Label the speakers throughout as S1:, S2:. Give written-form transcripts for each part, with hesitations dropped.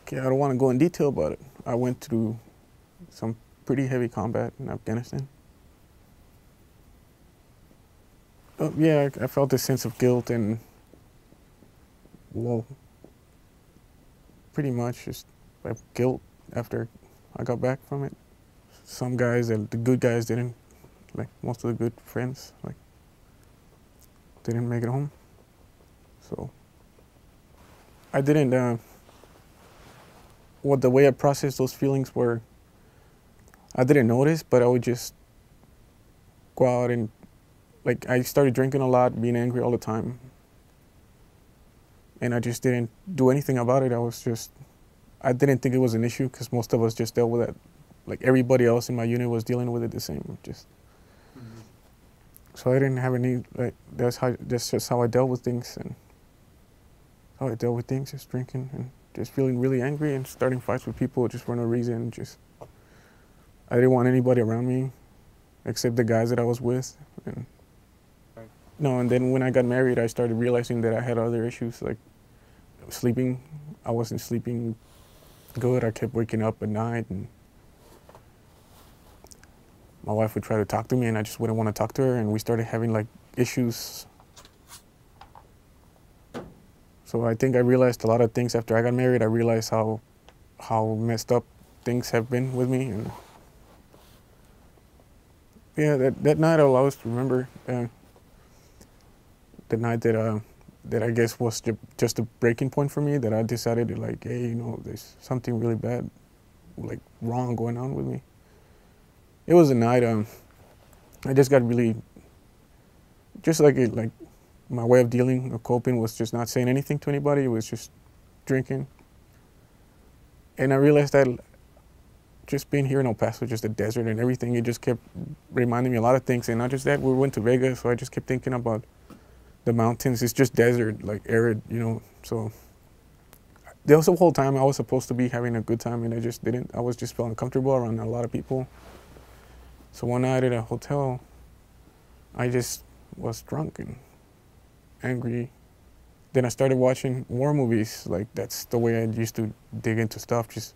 S1: Okay, I don't want to go in detail about it. I went through some pretty heavy combat in Afghanistan. Yeah, I felt a sense of guilt and, well, pretty much just guilt after I got back from it. Some guys, the good guys didn't, like most of the good friends, like didn't make it home. So I didn't, the way I processed those feelings were, I didn't notice, but I would just go out and, like, I started drinking a lot, being angry all the time. And I just didn't do anything about it. I didn't think it was an issue because most of us just dealt with it. Like everybody else in my unit was dealing with it the same. So I didn't have any, like, that's just how I dealt with things. And how I dealt with things, just drinking and just feeling really angry and starting fights with people just for no reason. I didn't want anybody around me except the guys that I was with. And then when I got married, I started realizing that I had other issues, like sleeping. I wasn't sleeping good. I kept waking up at night, and my wife would try to talk to me, and I just wouldn't want to talk to her, and we started having like issues. So I think I realized a lot of things after I got married. I realized how messed up things have been with me, and yeah, that night I'll always remember. The night that I guess was just a breaking point for me, that I decided to, like, hey, you know, there's something really bad, like wrong going on with me. It was a night I just got really, just like my way of dealing or coping was just not saying anything to anybody. It was just drinking. And I realized that just being here in El Paso, just the desert and everything, it just kept reminding me a lot of things. And not just that, we went to Vegas, so I just kept thinking about the mountains. It's just desert, like arid, you know. So there was the whole time I was supposed to be having a good time, and I just didn't. I was just feeling uncomfortable around a lot of people. So one night at a hotel, I just was drunk and angry. Then I started watching war movies. Like, that's the way I used to dig into stuff. Just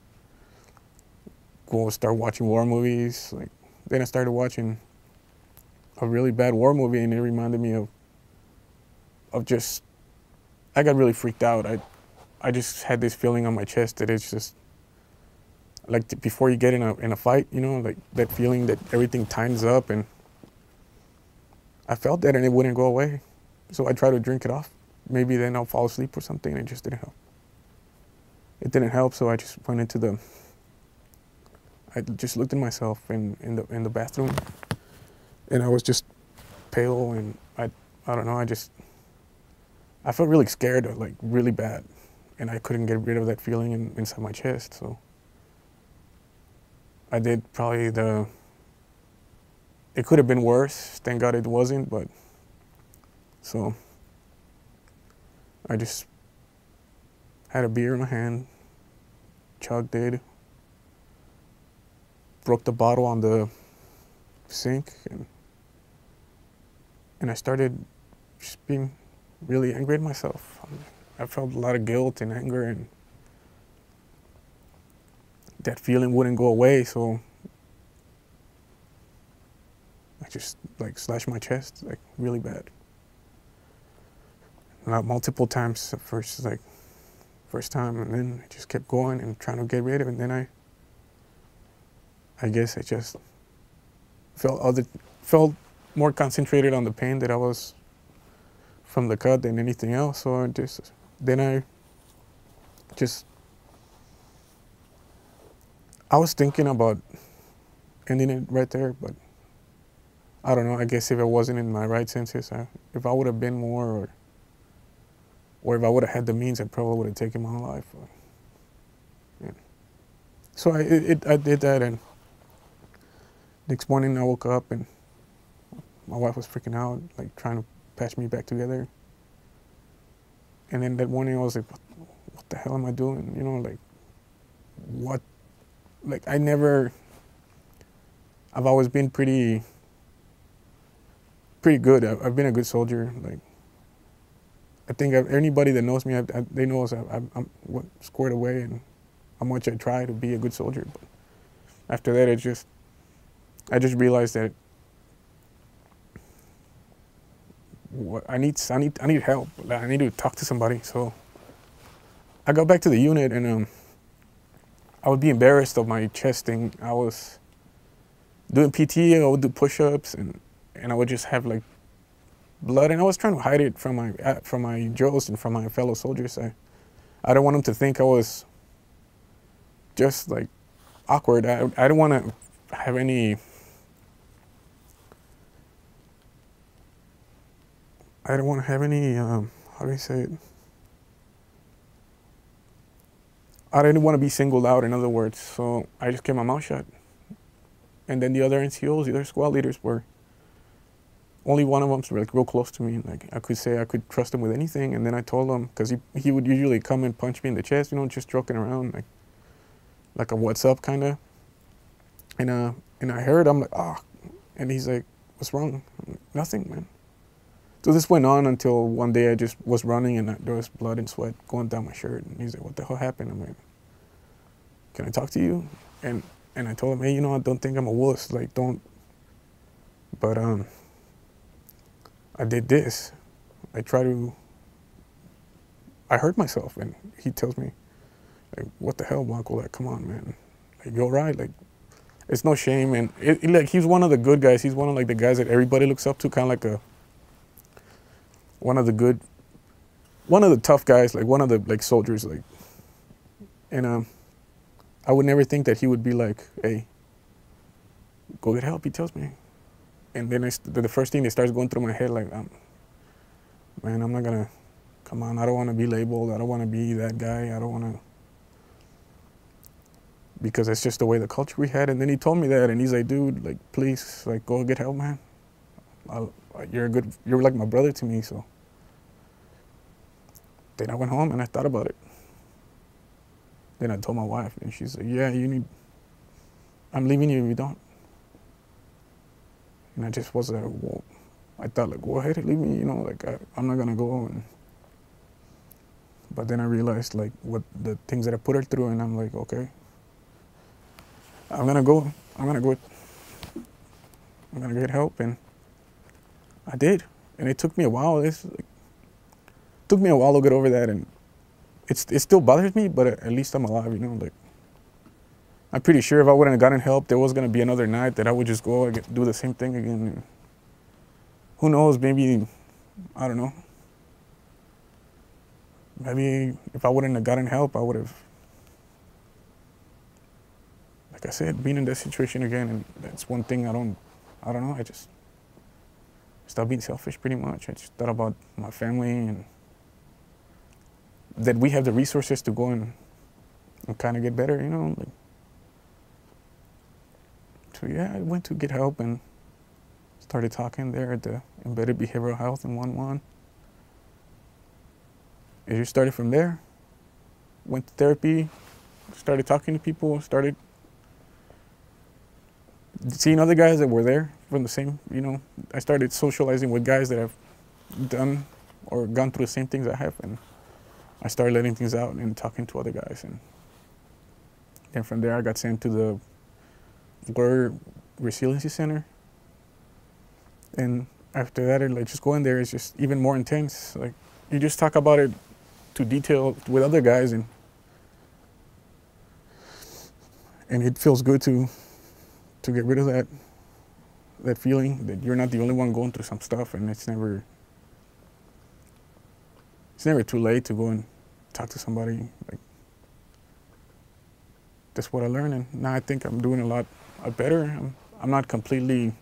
S1: go start watching war movies. Like, then I started watching a really bad war movie, and it reminded me of just, I got really freaked out. I just had this feeling on my chest that it's just, like before you get in a fight, you know, like that feeling that everything tightens up, and I felt that and it wouldn't go away. So I tried to drink it off. Maybe then I'll fall asleep or something, and it just didn't help. It didn't help, so I just went into I just looked at myself in the bathroom, and I was just pale, and I don't know, I felt really scared, like really bad, and I couldn't get rid of that feeling inside my chest. So I did probably it could have been worse. Thank God it wasn't, but so I just had a beer in my hand, chugged it, broke the bottle on the sink, and I started just being really angry at myself. I felt a lot of guilt and anger, and that feeling wouldn't go away, so I just like slashed my chest like really bad. Not multiple times at first, like first time, and then I just kept going and trying to get rid of it, and then I guess I just felt more concentrated on the pain that I was from the cut than anything else. So I was thinking about ending it right there, but I don't know. I guess if I wasn't in my right senses, if I would have been more, or if I would have had the means, I probably would have taken my own life. Yeah. So I did that, and next morning I woke up and my wife was freaking out, like trying to patch me back together. And then that morning I was like, what the hell am I doing? You know, like, what? Like, I've always been pretty good. I've been a good soldier. Like, I think anybody that knows me, they know I'm squared away, and how much I try to be a good soldier. But after that, I just realized that I need help. I need to talk to somebody. So I got back to the unit, and I would be embarrassed of my chest thing. I was doing PT. I would do push-ups, and I would just have like blood, and I was trying to hide it from my drills and from my fellow soldiers. I don't want them to think I was just like awkward. I don't want to have any. I don't want to have any. How do you say it? I didn't want to be singled out, in other words. So I just kept my mouth shut. And then the other NCOs, the other squad leaders, were only one of them was like real close to me. Like I could say I could trust him with anything. And then I told him, because he would usually come and punch me in the chest, you know, just joking around, like a what's up kind of. And I heard, I'm like, ah, and he's like, what's wrong? I'm like, nothing, man. So this went on until one day I just was running, and there was blood and sweat going down my shirt. And he's like, what the hell happened? I'm like, can I talk to you? And I told him, hey, you know, I don't think I'm a wuss. Like, don't. But I did this. I hurt myself. And he tells me, like, what the hell, Blanco? Like, come on, man. Like, you're right. Like, it's no shame. And like, he's one of the good guys. He's one of like the guys that everybody looks up to, kind of like one of the tough guys, like one of the like soldiers, like. And I would never think that he would be like, hey, go get help, he tells me. And then the first thing that starts going through my head, like, man, I'm not gonna, come on, I don't want to be labeled, I don't want to be that guy, I don't want to, because it's just the way the culture we had. And then he told me that, and he's like, dude, like, please, like, go get help, man. You're like my brother to me. So then I went home and I thought about it. Then I told my wife, and she's like, yeah, I'm leaving you if you don't. And I just was like, well, I thought, like, go ahead and leave me, you know, like, I'm not gonna go. But then I realized, like, what the things that I put her through, and I'm like, okay, I'm gonna get help. And I did. And it took me a while. Took me a while to get over that, and it still bothers me, but at least I'm alive, you know. Like, I'm pretty sure if I wouldn't have gotten help, there was gonna be another night that I would just go and do the same thing again. And who knows? Maybe, I don't know. Maybe if I wouldn't have gotten help, I would have, like I said, been in that situation again. And that's one thing I don't know. I just stopped being selfish, pretty much. I just thought about my family, and that we have the resources to go and kind of get better, you know. Like, so yeah, I went to get help and started talking there at the Embedded Behavioral Health in 1-1. It just started from there. Went to therapy, started talking to people, started seeing other guys that were there from the same, you know. I started socializing with guys that have done or gone through the same things I have, and I started letting things out and talking to other guys. And then from there, I got sent to the War Resiliency Center. And after that, like, just going there is just even more intense. Like, you just talk about it to detail with other guys, and it feels good to get rid of that feeling that you're not the only one going through some stuff, and it's never too late to go and talk to somebody. Like, that's what I learned, and now I think I'm doing a lot better. I'm not completely.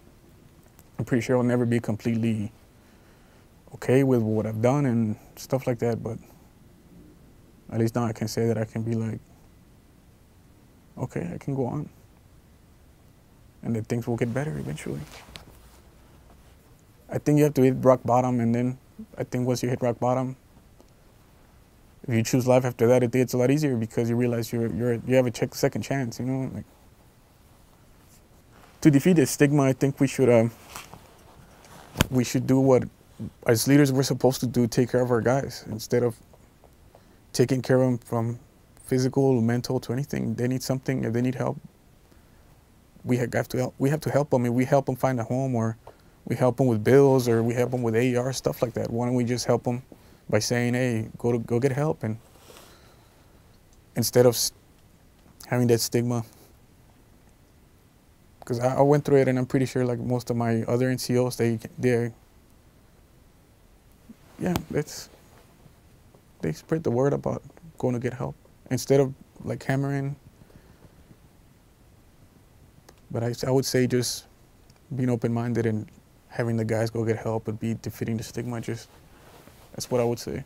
S1: I'm pretty sure I'll never be completely okay with what I've done and stuff like that, but at least now I can say that I can be like, okay, I can go on, and that things will get better eventually. I think you have to hit rock bottom, and then I think once you hit rock bottom, if you choose life after that, it's a lot easier, because you realize you have a second chance, you know. Like, to defeat the stigma, I think we should do what as leaders we're supposed to do: take care of our guys instead of taking care of them physical, mental, to anything. They need something. If they need help, we have to help. We have to help them. If we help them find a home, or we help them with bills, or we help them with AR stuff like that. Why don't we just help them by saying, "Hey, go get help," and instead of having that stigma. Because I went through it, and I'm pretty sure like most of my other NCOs, they spread the word about going to get help instead of like hammering. But I would say just being open-minded and having the guys go get help would be defeating the stigma. Just that's what I would say.